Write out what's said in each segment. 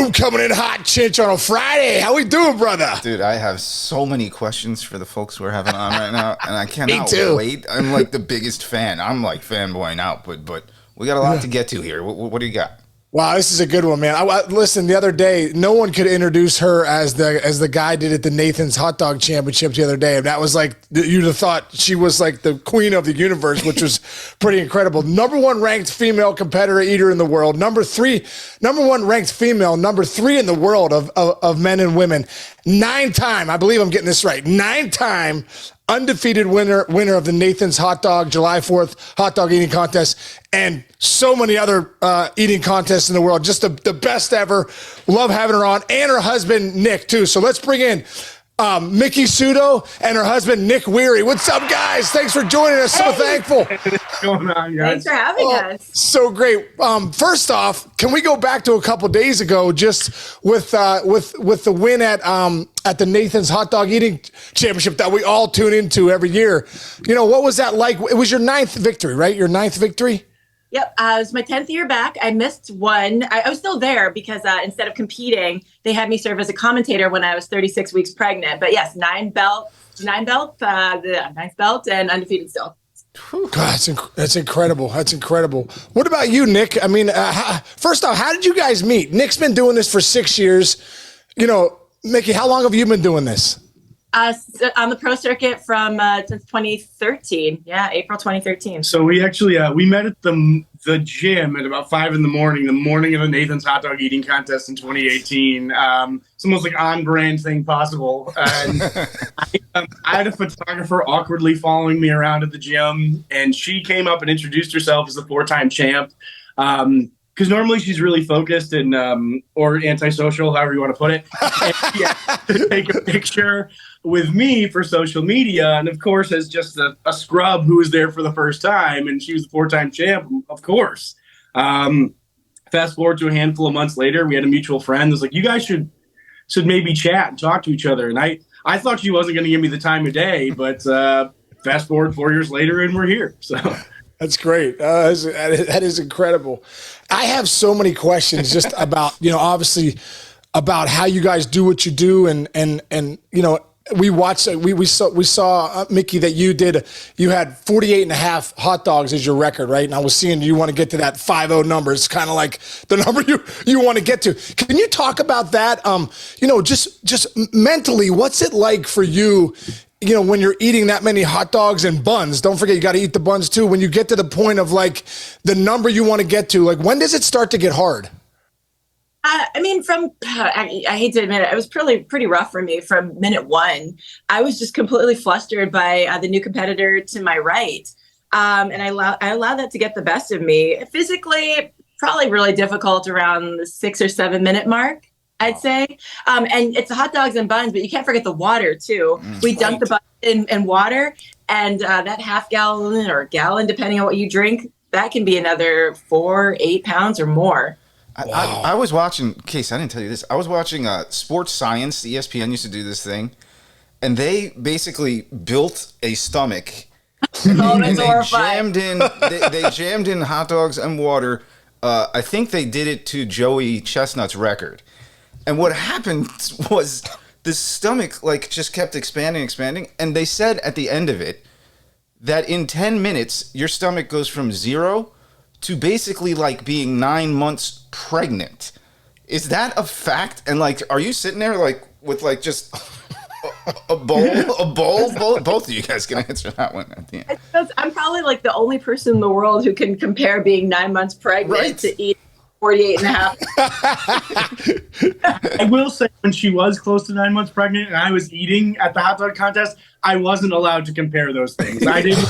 Boom, coming in hot, Chinch, on a Friday. How we doing, brother? Dude, I have so many questions for the folks we're having on right now, and I cannot too. wait. I'm like the biggest fan. I'm like fanboying out, but we got a lot to get to here. What do you got? Wow, this is a good one, man. Listen, the other day, no one could introduce her as the guy did at the Nathan's Hot Dog Championship the other day. And that was like, you'd have thought she was like the queen of the universe, which was pretty incredible. Number one ranked female competitor eater in the world. Number one ranked female, number 3 in the world of men and women. 9-time, I believe I'm getting this right, 9-time undefeated winner of the Nathan's Hot Dog July 4th hot dog eating contest, and so many other eating contests in the world. Just the best ever. Love having her on, and her husband Nick too. So let's bring in Miki Sudo and her husband Nick Wehry. What's up, guys? Thanks for joining us. So thankful. What's going on, guys? Thanks for having us. So great. First off, can we go back to a couple days ago, just with the win at the Nathan's Hot Dog Eating Championship that we all tune into every year? You know, what was that like? It was your 9th victory, right? Your 9th victory? Yep. It was my 10th year back. I missed one. I was still there because instead of competing, they had me serve as a commentator when I was 36 weeks pregnant. But yes, 9 belts, the 9th belt, and undefeated still. God, that's incredible. That's incredible. What about you, Nick? I mean, first off, how did you guys meet? Nick's been doing this for 6 years. You know, Miki, how long have you been doing this? On the pro circuit from since 2013. Yeah, April 2013. So we actually we met at the gym at about 5 in the morning of the Nathan's Hot Dog Eating Contest in 2018. It's the most like on-brand thing possible. And I had a photographer awkwardly following me around at the gym, and she came up and introduced herself as a 4-time champ. Because normally she's really focused and or antisocial, however you want to put it. And she had to take a picture with me for social media, and of course, as just a scrub who was there for the first time, and she was a 4-time champ, of course. Fast forward to a handful of months later, we had a mutual friend that was like, "You guys should maybe chat and talk to each other." And I thought she wasn't going to give me the time of day, but fast forward 4 years later, and we're here. So. That's great. That is incredible. I have so many questions just about, you know, obviously about how you guys do what you do. And you know, we saw Miki, that you had 48 and a half hot dogs as your record, right? And I was seeing you want to get to that 5-0 number. It's kind of like the number you want to get to. Can you talk about that? You know, just mentally, what's it like for you? You know, when you're eating that many hot dogs and buns, don't forget you got to eat the buns too. When you get to the point of like the number you want to get to, like when does it start to get hard? I mean, I hate to admit it, it was pretty rough for me from minute 1. I was just completely flustered by the new competitor to my right. And I allowed that to get the best of me. Physically, probably really difficult around the 6 or 7 minute mark, I'd say. And it's the hot dogs and buns, but you can't forget the water too. We dunked the buns in water, and that half gallon or gallon, depending on what you drink, that can be another 4-8 pounds or more. Wow. I was watching, Case, I didn't tell you this. I was watching Sports Science. ESPN used to do this thing, and they basically built a stomach. Oh, and that's they jammed in hot dogs and water. I think they did it to Joey Chestnut's record. And what happened was the stomach like just kept expanding. And they said at the end of it that in 10 minutes, your stomach goes from 0 to basically like being 9 months pregnant. Is that a fact? And like, are you sitting there like with like just a bowl? Both of you guys can answer that one at the end. I'm probably like the only person in the world who can compare being 9 months pregnant to eat 48 and a half. I will say, when she was close to 9 months pregnant and I was eating at the hot dog contest, I wasn't allowed to compare those things. I didn't.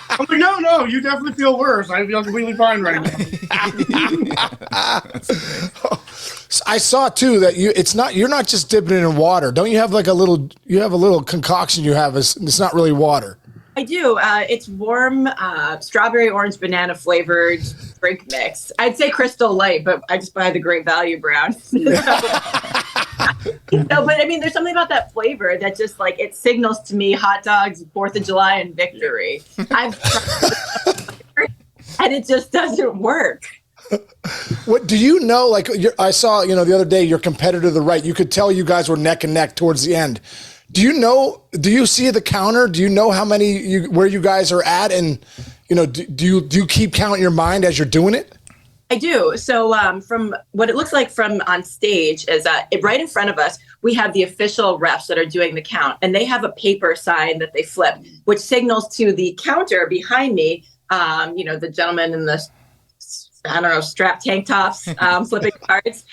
I'm like, no, you definitely feel worse. I feel completely fine right now. I saw too that you're not just dipping it in water. Don't you have like a little concoction you have? It's not really water. I do. It's warm strawberry, orange, banana flavored drink mix. I'd say Crystal Light, but I just buy the Great Value brown. No, but I mean, there's something about that flavor that just like it signals to me hot dogs, 4th of July, and victory. I've tried and it just doesn't work. What do you know? Like I saw, the other day, your competitor to the right. You could tell you guys were neck and neck towards the end. Do you know? Do you see the counter? Do you know how many where you guys are at? And do you keep count in your mind as you're doing it? I do. So from what it looks like from on stage is right in front of us, we have the official refs that are doing the count, and they have a paper sign that they flip, which signals to the counter behind me. The gentleman in the strap tank tops, flipping cards.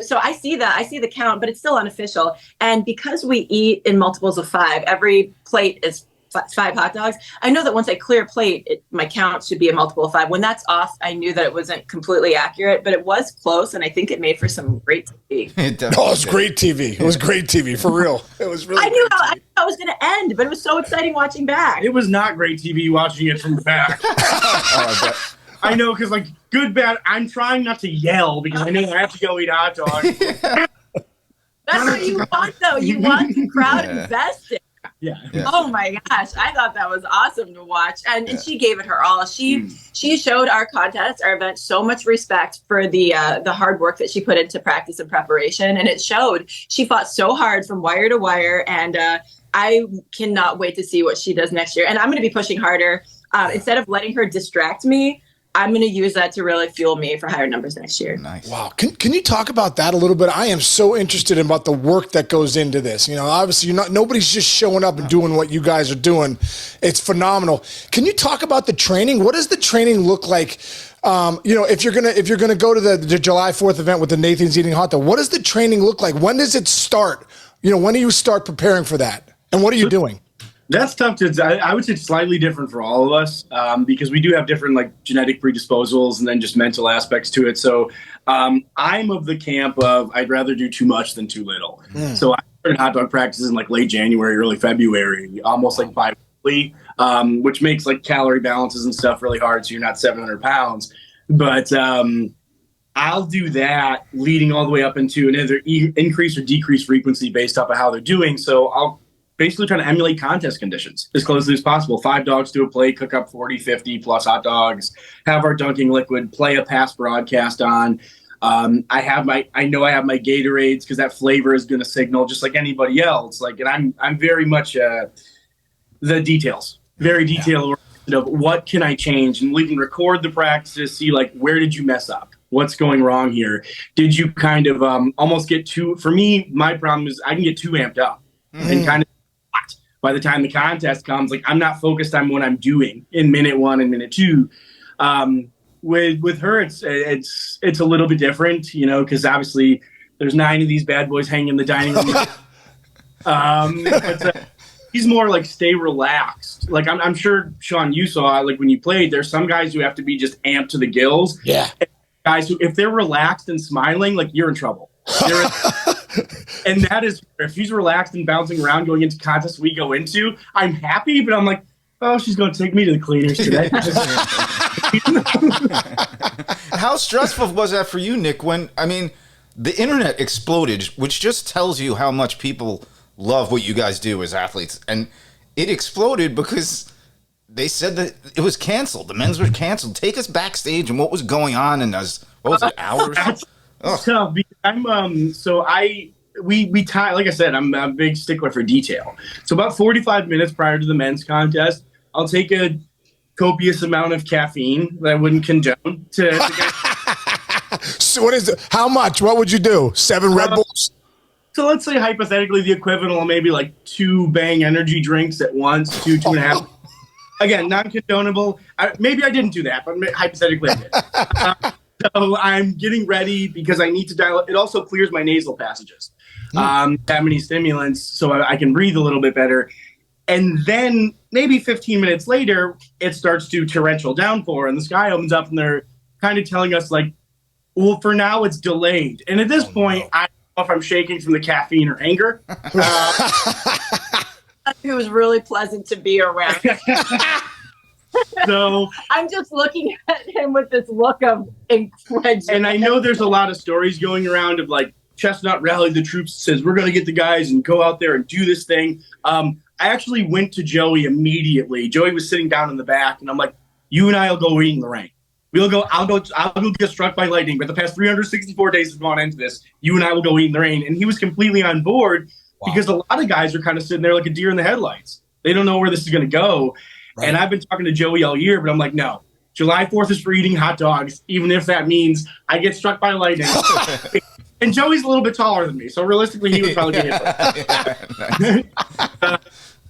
So I see that. I see the count, but it's still unofficial. And because we eat in multiples of 5, every plate is 5 hot dogs. I know that once I clear a plate, my count should be a multiple of 5. When that's off, I knew that it wasn't completely accurate, but it was close, and I think it made for some great TV. It was great TV. It was great TV, for real. It was really. I knew how it was going to end, but it was so exciting watching back. It was not great TV watching it from the back. I know, because good, bad. I'm trying not to yell because I know I have to go eat hot dogs. That's what you want, though. You want the crowd invested. Yeah. Oh my gosh, I thought that was awesome to watch, and she gave it her all. She showed our contest, our event, so much respect for the hard work that she put into practice and preparation, and it showed. She fought so hard from wire to wire, and I cannot wait to see what she does next year. And I'm going to be pushing harder. Instead of letting her distract me, I'm going to use that to really fuel me for higher numbers next year. Nice. Wow. Can you talk about that a little bit? I am so interested about the work that goes into this. Obviously nobody's just showing up and doing what you guys are doing. It's phenomenal. Can you talk about the training? What does the training look like? If you're gonna go to the July 4th event with the Nathan's Eating Hot Dog, what does the training look like? When does it start? When do you start preparing for that? And what are you doing? That's tough I would say it's slightly different for all of us because we do have different genetic predisposals and then just mental aspects to it. So I'm of the camp of I'd rather do too much than too little. So I started hot dog practices in late January, early February, almost bi-weekly, which makes calorie balances and stuff really hard. So you're not 700 pounds. But I'll do that leading all the way up into an either increase or decrease frequency based off of how they're doing. So I'll basically trying to emulate contest conditions as closely as possible. 5 dogs to a plate, cook up 40, 50 plus hot dogs, have our dunking liquid, play a past broadcast on. I know I have my Gatorades because that flavor is going to signal just like anybody else. And I'm very much the details, very detail of what can I change, and we can record the practices, see where did you mess up? What's going wrong here? Did you kind of almost get too? For me, my problem is I can get too amped up and kind of. By the time the contest comes, I'm not focused on what I'm doing in minute 1 and minute 2. With her, it's a little bit different, because obviously there's 9 of these bad boys hanging in the dining room. He's more stay relaxed. I'm sure, Sean, you saw when you played. There's some guys who have to be just amped to the gills. Yeah. And guys who, if they're relaxed and smiling, you're in trouble. And that is, if he's relaxed and bouncing around going into contests we go into, I'm happy, but I'm like, oh, she's going to take me to the cleaners today. How stressful was that for you, Nick, when, the internet exploded, which just tells you how much people love what you guys do as athletes. And it exploded because they said that it was canceled. The men's were canceled. Take us backstage and what was going on in those, what was it, hours? So we tie, like I said, I'm a big stickler for detail. So about 45 minutes prior to the men's contest, I'll take a copious amount of caffeine that I wouldn't condone to get. So what is it? How much? What would you do? 7 Red Bulls? So let's say hypothetically the equivalent of maybe 2 Bang energy drinks at once, 2.5. Again, non-condonable. Maybe I didn't do that, but hypothetically I did. So I'm getting ready because I need to dial. It also clears my nasal passages. That many stimulants, so I can breathe a little bit better. And then maybe 15 minutes later, it starts to torrential downpour, and the sky opens up, and they're kind of telling us well, for now it's delayed. And at this point, I don't know if I'm shaking from the caffeine or anger. It was really pleasant to be around. So I'm just looking at him with this look of incredulity. And I know there's a lot of stories going around of Chestnut rallied the troops, says we're going to get the guys and go out there and do this thing. I actually went to Joey immediately. Joey was sitting down in the back, and I'm like, you and I will go eat in the rain. I'll go get struck by lightning. But the past 364 days have gone into this. You and I will go eat in the rain. And he was completely on board because a lot of guys are kind of sitting there like a deer in the headlights. They don't know where this is going to go. Right. And I've been talking to Joey all year, but I'm like, no, July 4th is for eating hot dogs, even if that means I get struck by lightning. And Joey's a little bit taller than me, so realistically, he would probably get hit.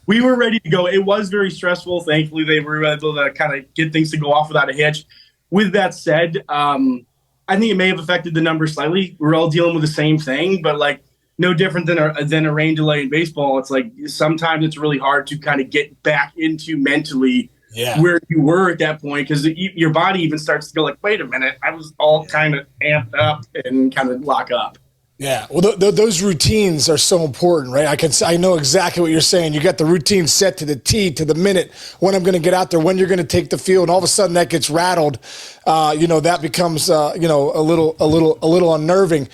We were ready to go. It was very stressful. Thankfully, they were able to kind of get things to go off without a hitch. With that said, I think it may have affected the numbers slightly. We're all dealing with the same thing, but like no different than a rain delay in baseball. It's like sometimes it's really hard to kind of get back into mentally where you were at that point, because your body even starts to go like, wait a minute, I was all kind of amped up and kind of lock up. Yeah, well, those routines are so important, right? I know exactly what you're saying. You got the routine set to the T, to the minute, when I'm going to get out there, when you're going to take the field, and all of a sudden that gets rattled. That becomes a little unnerving.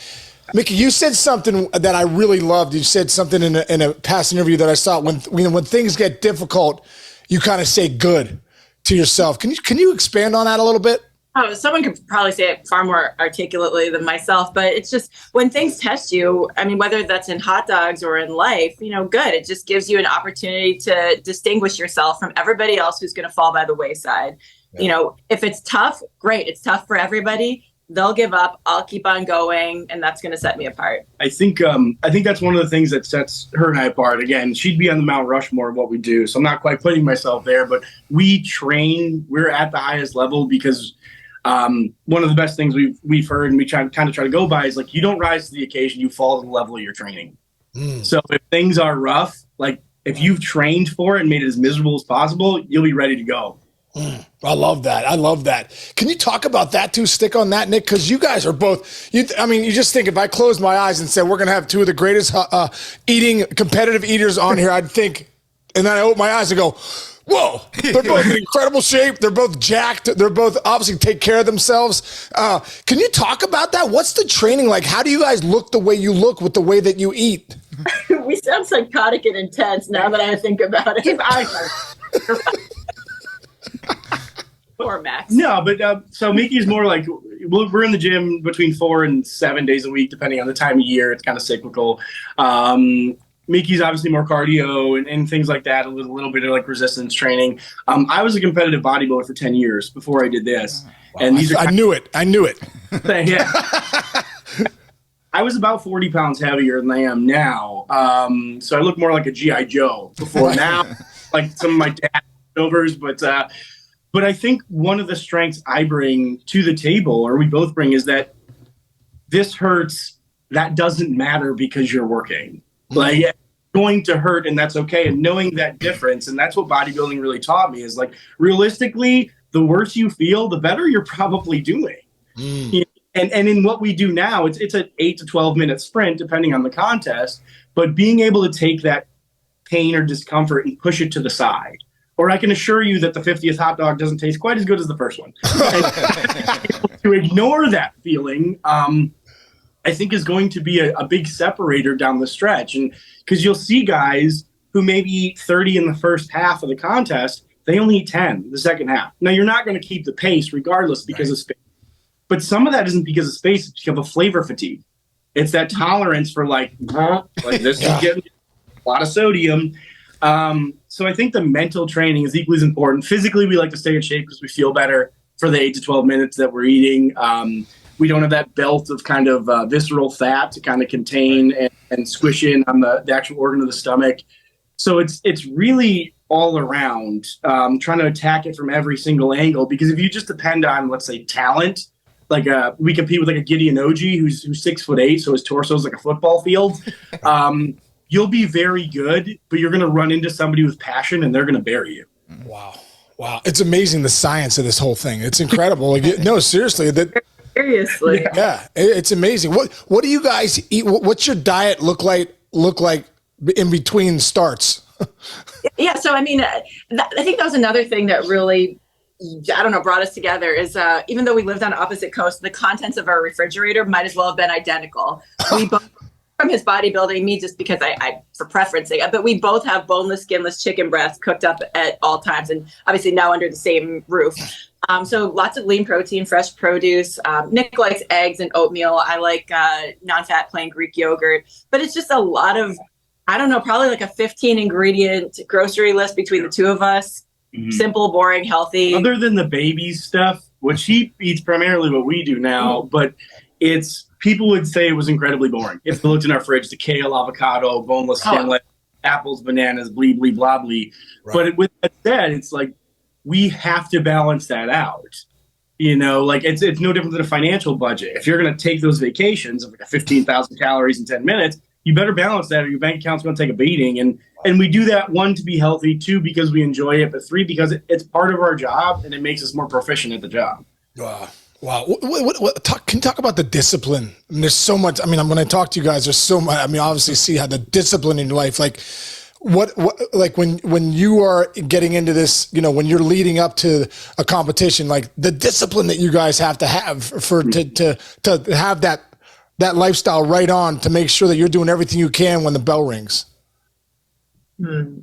Miki, you said something that I really loved. You said something in a past interview that I saw. When things get difficult, you kind of say good to yourself. Can you expand on that a little bit? Oh, someone could probably say it far more articulately than myself, but it's just when things test you, I mean, whether that's in hot dogs or in life, good. It just gives you an opportunity to distinguish yourself from everybody else who's going to fall by the wayside. Yeah. If it's tough, great. It's tough for everybody. They'll give up. I'll keep on going, and that's going to set me apart. I think that's one of the things that sets her and I apart. Again, she'd be on the Mount Rushmore of what we do, so I'm not quite putting myself there, but we train. We're at the highest level because one of the best things we've heard and we try to go by is like, you don't rise to the occasion, you fall to the level of your training. So if things are rough, like if you've trained for it and made it as miserable as possible, you'll be ready to go. I love that. Can you talk about that too? Stick on that, Nick, because you guys are both. You just think if I closed my eyes and said we're going to have two of the greatest competitive eaters on here, I'd think, and then I open my eyes and go, whoa, they're both in incredible shape. They're both jacked. They're both obviously take care of themselves. Can you talk about that? What's the training like? How do you guys look the way you look with the way that you eat? We sound psychotic and intense now that I think about it. Poor Max. No, but so Miki's more like, we're in the gym between 4 and 7 days a week, depending on the time of year. It's kind of cyclical. Miki's obviously more cardio and things like that, a little bit of like resistance training. I was a competitive bodybuilder for 10 years before I did this. Wow, and I knew it. Yeah. I was about 40 pounds heavier than I am now. So I look more like a G.I. Joe before now, like some of my dad's overs. But I think one of the strengths I bring to the table, or we both bring, is that this hurts. That doesn't matter because you're working. Like, it's going to hurt, and that's okay. And knowing that difference, and that's what bodybuilding really taught me, is like, realistically, the worse you feel, the better you're probably doing. And in what we do now, it's an 8 to 12 minute sprint, depending on the contest. But being able to take that pain or discomfort and push it to the side. Or I can assure you that the 50th hot dog doesn't taste quite as good as the first one. To ignore that feeling, I think is going to be a big separator down the stretch. And because you'll see guys who maybe eat 30 in the first half of the contest, they only eat 10 the second half. Now, you're not going to keep the pace regardless because of space. But some of that isn't because of space, it's because of flavor fatigue. It's that tolerance for like this is getting a lot of sodium. So I think the mental training is equally as important. Physically, we like to stay in shape because we feel better for the 8 to 12 minutes that we're eating. We don't have that belt of kind of visceral fat to kind of contain and squish in on the actual organ of the stomach. So it's really all around trying to attack it from every single angle. Because if you just depend on, let's say, talent, like we compete with like a Gideon Oji who's 6'8", so his torso is like a football field. You'll be very good, but you're going to run into somebody with passion and they're going to bury you. Wow. It's amazing, the science of this whole thing. It's incredible. Like, no, seriously. Seriously. Yeah, it's amazing. What do you guys eat? What's your diet look like in between starts? Yeah. So, I mean, I think that was another thing that really, brought us together is even though we lived on opposite coasts, the contents of our refrigerator might as well have been identical. We both, from his bodybuilding, me just because I for preferencing, but we both have boneless, skinless chicken breasts cooked up at all times, and obviously now under the same roof. So lots of lean protein, fresh produce. Nick likes eggs and oatmeal. I like non-fat plain Greek yogurt. But it's just a lot of, I don't know, probably like a 15 ingredient grocery list between the two of us. Mm-hmm. Simple, boring, healthy. Other than the baby stuff, which he eats primarily what we do now, but people would say it was incredibly boring. If they looked in our fridge, the kale, avocado, boneless skinless, apples, bananas, blee, blee, blah, blee. Right. But with that said, it's like, we have to balance that out. You know, like it's no different than a financial budget. If you're going to take those vacations of like 15,000 calories in 10 minutes, you better balance that or your bank account's going to take a beating. And we do that, 1, to be healthy, 2, because we enjoy it, but 3, because it's part of our job and it makes us more proficient at the job. Wow. Can you talk about the discipline? I mean, there's so much. I mean, when I talk to you guys, there's so much. I mean, obviously see how the discipline in your life, like, what like when you are getting into this, you know, when you're leading up to a competition, like the discipline that you guys have to have to have that lifestyle right on, to make sure that you're doing everything you can when the bell rings.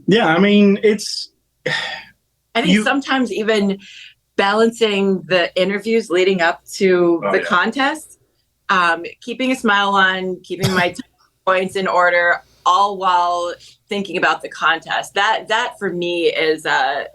Yeah, I mean, I think sometimes even balancing the interviews leading up to the contest, keeping a smile on, keeping my points in order, all while thinking about the contest. That for me is a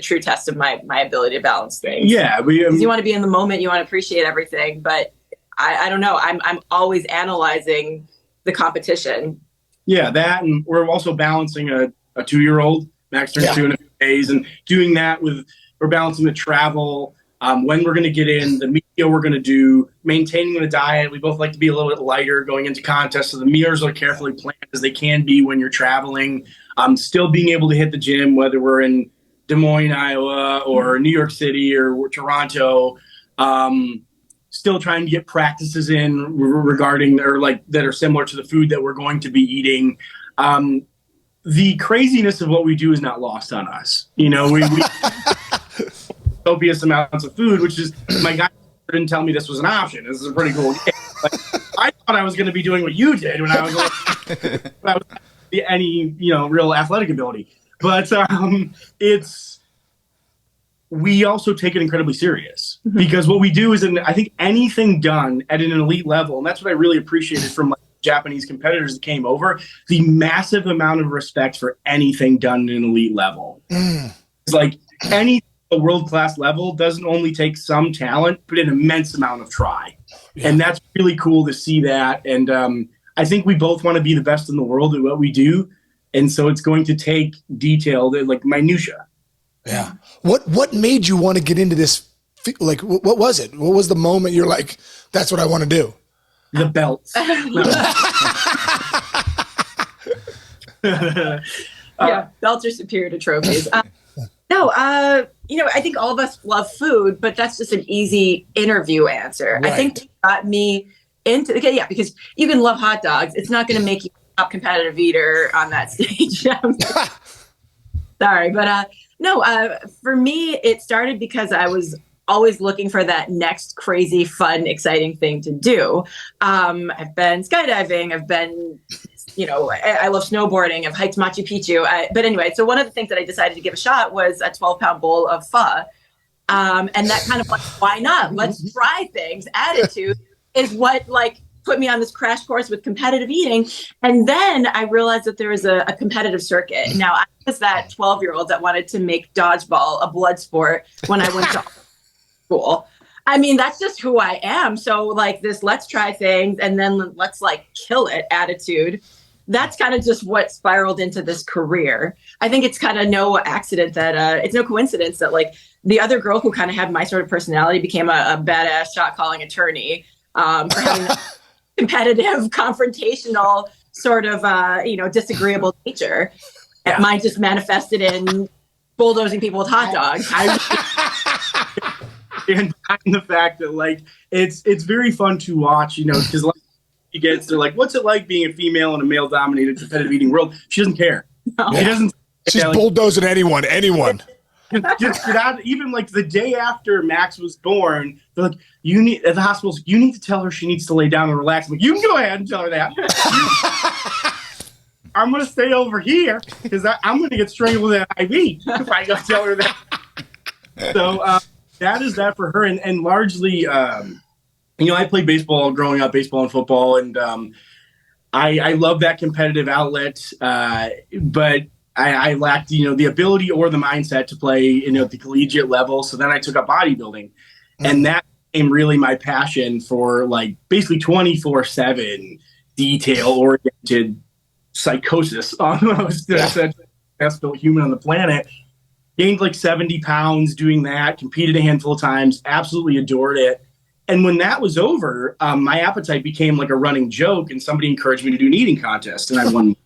true test of my ability to balance things. Yeah, you want to be in the moment, you want to appreciate everything, but I don't know. I'm always analyzing the competition. Yeah, that, and we're also balancing a 2-year-old. Max turns 2 in a few days, and doing that we're balancing the travel, when we're going to get in, the meal we're going to do, maintaining the diet. We both like to be a little bit lighter going into contests, so the meals are carefully planned as they can be when you're traveling. Still being able to hit the gym, whether we're in Des Moines, Iowa, or New York City or Toronto. Still trying to get practices in regarding, or like, that are similar to the food that we're going to be eating. The craziness of what we do is not lost on us. You know, we copious amounts of food, which is, my guy didn't tell me this was an option. This is a pretty cool game. Like, I thought I was going to be doing what you did when I was like, any, you know, real athletic ability. But we also take it incredibly serious, because what we do is, I think anything done at an elite level, and that's what I really appreciated from like Japanese competitors that came over, the massive amount of respect for anything done at an elite level. It's like any world-class level doesn't only take some talent, but an immense amount of try. Yeah. And that's really cool to see that. And I think we both want to be the best in the world at what we do. And so it's going to take detail, like minutia. Yeah. What made you want to get into this? Like, what was it? What was the moment you're like, that's what I want to do? The belts. Yeah, belts are superior to trophies. You know, I think all of us love food, but that's just an easy interview answer. Right. I think it got me into, because you can love hot dogs. It's not going to make you a top competitive eater on that stage. Sorry, but for me, it started because I was always looking for that next crazy, fun, exciting thing to do. I've been skydiving. I've been, you know, I love snowboarding. I've hiked Machu Picchu. But anyway, so one of the things that I decided to give a shot was a 12-pound bowl of pho. And that kind of like, why not? Let's try things. Attitude is what like put me on this crash course with competitive eating. And then I realized that there was a competitive circuit. Now, I was that 12-year-old that wanted to make dodgeball a blood sport when I went to school. I mean, that's just who I am. So like this, let's try things and then let's like kill it attitude. That's kind of just what spiraled into this career. I think it's kind of no accident that it's no coincidence that like the other girl who kind of had my sort of personality became a badass shot calling attorney for having a competitive, confrontational sort of, disagreeable nature. Yeah. Mine just manifested in bulldozing people with hot dogs. And the fact that like it's very fun to watch, you know, because like they're like, what's it like being a female in a male dominated competitive eating world? She doesn't care. No. She doesn't. She's bulldozing anyone. Just get out. Even like the day after Max was born, they're like, at the hospital, you need to tell her she needs to lay down and relax. I'm like, you can go ahead and tell her that. I'm going to stay over here because I'm going to get strangled with an IV if I go tell her that. So that is that for her. And largely, I played baseball growing up, baseball and football. And I love that competitive outlet. But I lacked, the ability or the mindset to play, at the collegiate level. So then I took up bodybuilding. And that became really my passion for like basically 24/7 detail-oriented psychosis almost. That's the best human on the planet. Gained like 70 pounds doing that, competed a handful of times, absolutely adored it. And when that was over, my appetite became like a running joke, and somebody encouraged me to do an eating contest. And I won.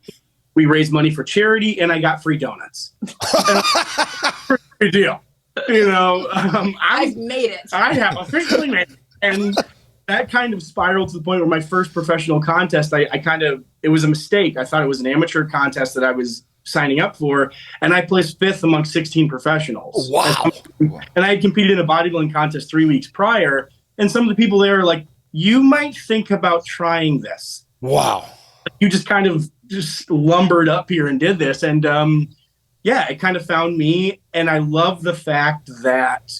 We raised money for charity, and I got free donuts. Pretty deal. I've made it. I have officially made it. And that kind of spiraled to the point where my first professional contest, it was a mistake. I thought it was an amateur contest that I was signing up for, and I placed 5th among 16 professionals. Wow. And I had competed in a bodybuilding contest 3 weeks prior, and some of the people there are like, you might think about trying this. Wow. You just kind of just lumbered up here and did this. And it kind of found me. And I love the fact that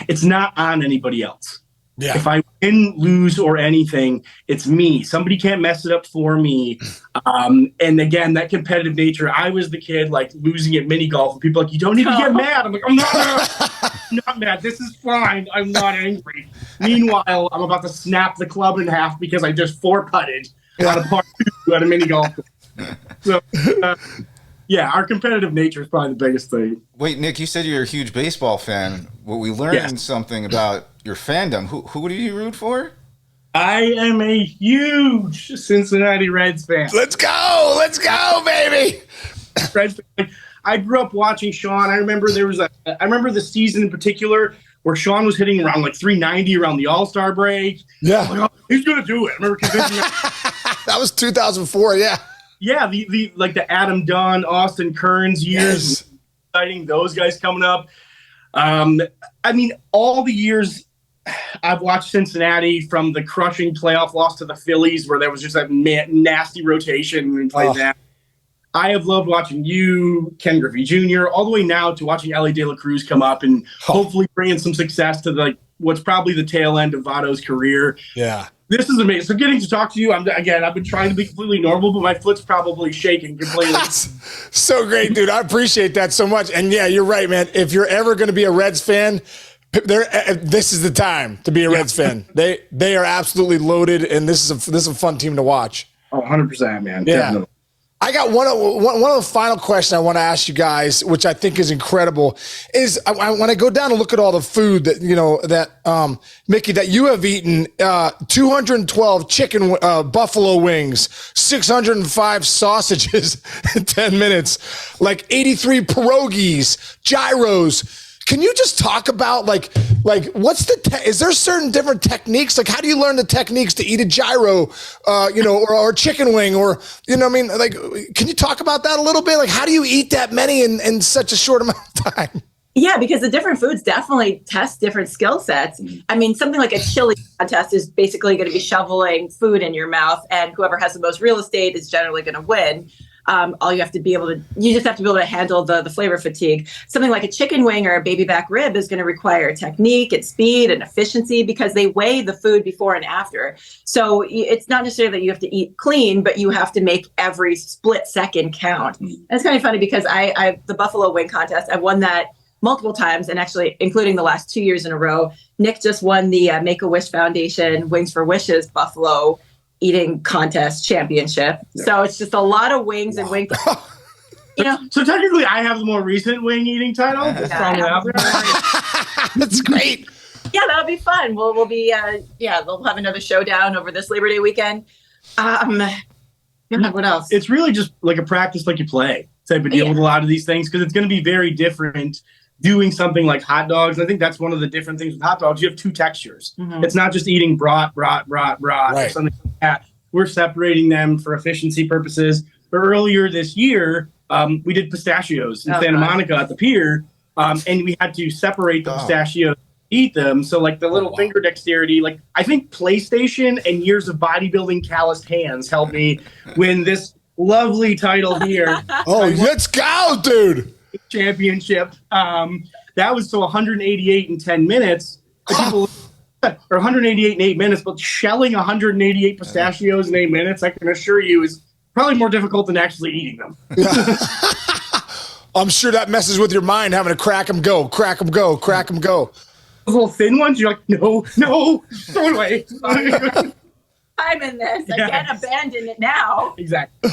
it's not on anybody else. Yeah. If I win, lose, or anything, it's me. Somebody can't mess it up for me. And again, that competitive nature, I was the kid like losing at mini golf, and people are like, you don't need to get mad. I'm like, I'm not mad. I'm not mad. This is fine. I'm not angry. Meanwhile, I'm about to snap the club in half because I just 4-putted on a par 2 at a mini golf. So, our competitive nature is probably the biggest thing. Wait, Nick, you said you're a huge baseball fan. Well, we learned something about your fandom. Who do you root for? I am a huge Cincinnati Reds fan. Let's go, baby. Reds fan. I grew up watching Sean. I remember I remember the season in particular where Sean was hitting around like 390 around the All-Star break. Yeah. Like, oh, he's going to do it. I remember convincing him. That was 2004, yeah. Yeah, the Adam Dunn, Austin Kearns years, exciting, those guys coming up. All the years I've watched Cincinnati, from the crushing playoff loss to the Phillies, where there was just that nasty rotation when we played that. I have loved watching you, Ken Griffey Jr., all the way now to watching Ellie De La Cruz come up and hopefully bringing some success to what's probably the tail end of Votto's career. Yeah. This is amazing. So getting to talk to you, I've been trying to be completely normal, but my foot's probably shaking completely. So great, dude. I appreciate that so much. And yeah, you're right, man. If you're ever going to be a Reds fan, this is the time to be a Reds fan. They are absolutely loaded, and this is a fun team to watch. Oh, 100%, man. Yeah. Definitely. I got one of the final questions I want to ask you guys, which I think is incredible, is when I go down and look at all the food that Miki, that you have eaten, 212 chicken buffalo wings, 605 sausages in 10 minutes, like 83 pierogies, gyros. Can you just talk about like what's is there certain different techniques? Like, how do you learn the techniques to eat a gyro, or a chicken wing, or, like, can you talk about that a little bit? Like, how do you eat that many in such a short amount of time? Yeah, because the different foods definitely test different skill sets. I mean, something like a chili contest is basically going to be shoveling food in your mouth, and whoever has the most real estate is generally going to win. You just have to be able to handle the flavor fatigue. Something like a chicken wing or a baby back rib is going to require technique and speed and efficiency, because they weigh the food before and after. So it's not necessarily that you have to eat clean, but you have to make every split second count. And it's kind of funny because the buffalo wing contest, I've won that multiple times, and actually including the last 2 years in a row. Nick just won the Make-A-Wish Foundation Wings for Wishes Buffalo eating contest championship. Yeah. So it's just a lot of wings and wings. So technically I have the more recent wing eating title. That's great. Yeah, that'll be fun. We'll be they'll have another showdown over this Labor Day weekend. What else? It's really just like a practice like you play type of deal with a lot of these things, because it's going to be very different doing something like hot dogs. I think that's one of the different things with hot dogs. You have two textures. Mm-hmm. It's not just eating brat, right, or something like that. We're separating them for efficiency purposes. But earlier this year, we did pistachios in Santa Monica at the pier, and we had to separate the pistachios, eat them. So like the little finger dexterity, like I think PlayStation and years of bodybuilding calloused hands helped me win this lovely title here. Let's go, dude. Championship. that was so 188 in 10 minutes. People, or 188 in 8 minutes, but shelling 188 pistachios in 8 minutes, I can assure you, is probably more difficult than actually eating them. I'm sure that messes with your mind, having to crack them, go, crack them, go, crack them, go. Those little thin ones, you're like, no, throw it away. I'm in this. I can't abandon it now. Exactly.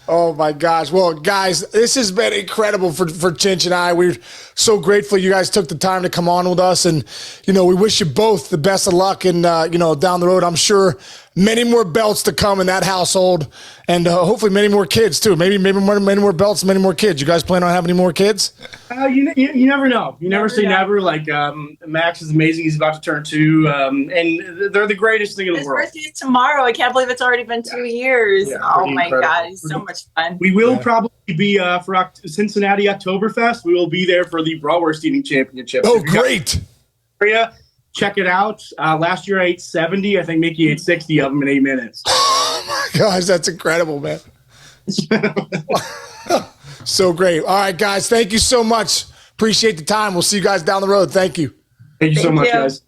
Oh my gosh. Well, guys, this has been incredible for Chinch and I. We're so grateful you guys took the time to come on with us. And, we wish you both the best of luck. And, down the road, I'm sure many more belts to come in that household. And hopefully many more kids too. Maybe many more belts, many more kids. You guys plan on having any more kids? You never know. You never say never. Like Max is amazing. He's about to turn 2. And they're the greatest thing in the world. His birthday is tomorrow. I can't believe it's already been 2 years. Yeah, oh my incredible. God. It's so much fun. We will probably be for Cincinnati Oktoberfest. We will be there for the Bratwurst Eating Championship. Oh, great. Area, check it out. Last year I ate 70. I think Mickey ate 60 of them in 8 minutes. Oh my gosh, that's incredible, man. So great. All right, guys, thank you so much. Appreciate the time. We'll see you guys down the road. Thank you. Thank you so much, guys.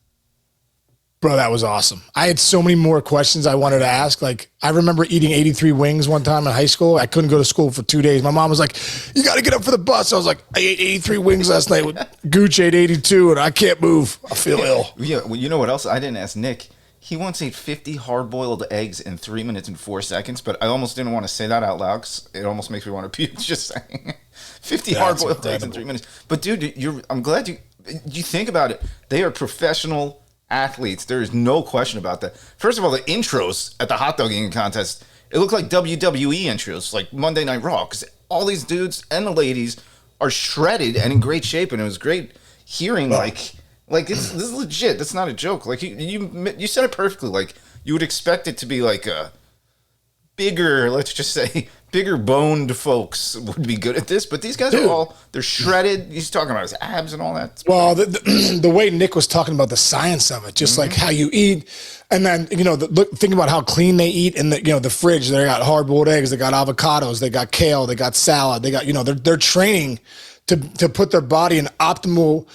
Bro, that was awesome. I had so many more questions I wanted to ask. Like, I remember eating 83 wings one time in high school. I couldn't go to school for 2 days. My mom was like, you got to get up for the bus. I was like, I ate 83 wings last night. Gooch ate 82, and I can't move. I feel ill. Yeah, well, you know what else? I didn't ask Nick. He once ate 50 hard-boiled eggs in 3 minutes and 4 seconds, but I almost didn't want to say that out loud because it almost makes me want to puke just saying 50 hard-boiled eggs in 3 minutes. But, dude, I'm glad you think about it. They are professional athletes. There is no question about that. First of all, the intros at the hot dog eating contest, it looked like WWE intros, like Monday Night Raw, because all these dudes and the ladies are shredded and in great shape, and it was great hearing this is legit. That's not a joke. Like you said it perfectly. Like you would expect it to be like a bigger, let's just say, bigger boned folks would be good at this, but these guys they're shredded. He's talking about his abs and all that. Well, the way Nick was talking about the science of it, just like how you eat, and then think about how clean they eat in the fridge. They got hard boiled eggs, they got avocados, they got kale, they got salad, they got they're training to put their body in optimal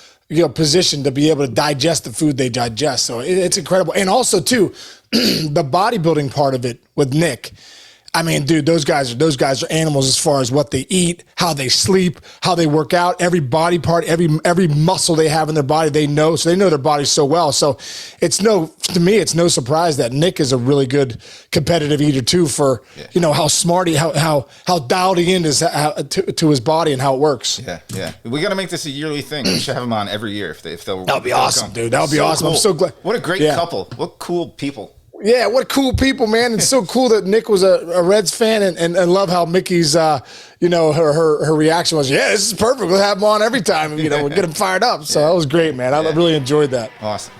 position to be able to digest the food they digest. So it's incredible, and also too the bodybuilding part of it with Nick. I mean, dude, those guys are animals as far as what they eat, how they sleep, how they work out, every body part, every muscle they have in their body, they know their body so well. So to me, it's no surprise that Nick is a really good competitive eater too, for, how smart how dialed he in is to his body and how it works. Yeah. We got to make this a yearly thing. We should have him on every year if they'll. That'll be awesome, dude. That'll be awesome. Cool. I'm so glad. What a great couple. What cool people. Yeah, what cool people, man. It's so cool that Nick was a Reds fan and love how Mickey's, her reaction was, yeah, this is perfect. We'll have him on every time. We'll get him fired up. So that was great, man. I really enjoyed that. Awesome.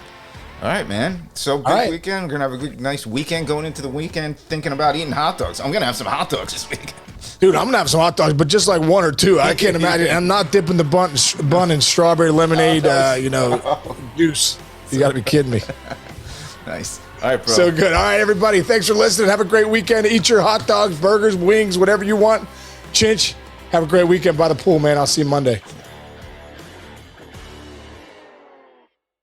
All right, man. So big weekend. We're going to have a nice weekend going into the weekend thinking about eating hot dogs. I'm going to have some hot dogs this week. Dude, I'm going to have some hot dogs, but just like 1 or 2. I can't imagine. I'm not dipping the bun in strawberry lemonade, juice. You got to be kidding me. Nice. All right, bro. So good. All right, everybody. Thanks for listening. Have a great weekend. Eat your hot dogs, burgers, wings, whatever you want. Chinch, have a great weekend by the pool, man. I'll see you Monday.